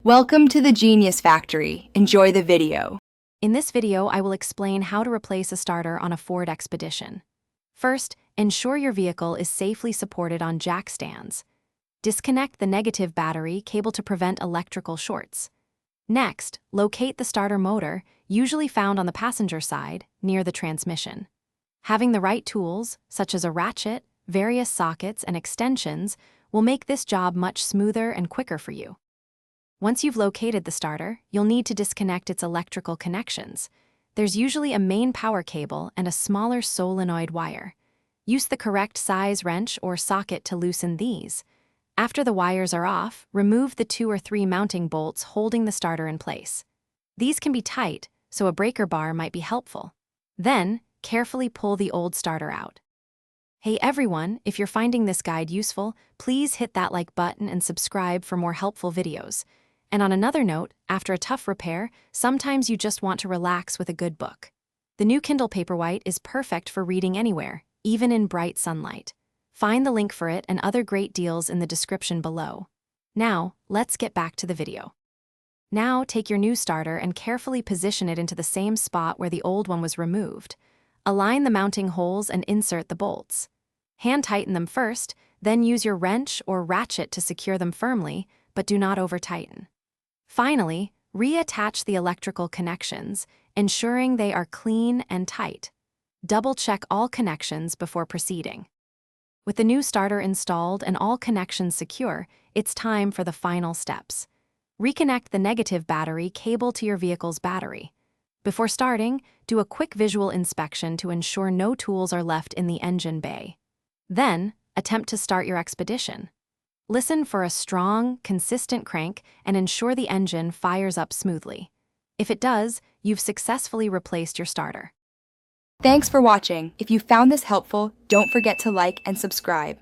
Welcome to the Genius Factory. Enjoy the video. In this video, I will explain how to replace a starter on a Ford Expedition. First, ensure your vehicle is safely supported on jack stands. Disconnect the negative battery cable to prevent electrical shorts. Next, locate the starter motor, usually found on the passenger side, near the transmission. Having the right tools, such as a ratchet, various sockets, and extensions, will make this job much smoother and quicker for you. Once you've located the starter, you'll need to disconnect its electrical connections. There's usually a main power cable and a smaller solenoid wire. Use the correct size wrench or socket to loosen these. After the wires are off, remove the 2 or 3 mounting bolts holding the starter in place. These can be tight, so a breaker bar might be helpful. Then, carefully pull the old starter out. Hey everyone, if you're finding this guide useful, please hit that like button and subscribe for more helpful videos. And on another note, after a tough repair, sometimes you just want to relax with a good book. The new Kindle Paperwhite is perfect for reading anywhere, even in bright sunlight. Find the link for it and other great deals in the description below. Now, let's get back to the video. Now, take your new starter and carefully position it into the same spot where the old one was removed. Align the mounting holes and insert the bolts. Hand tighten them first, then use your wrench or ratchet to secure them firmly, but do not over-tighten. Finally, reattach the electrical connections, ensuring they are clean and tight. Double-check all connections before proceeding. With the new starter installed and all connections secure, it's time for the final steps. Reconnect the negative battery cable to your vehicle's battery. Before starting, do a quick visual inspection to ensure no tools are left in the engine bay. Then, attempt to start your Expedition. Listen for a strong, consistent crank and ensure the engine fires up smoothly. If it does, you've successfully replaced your starter. Thanks for watching. If you found this helpful, don't forget to like and subscribe.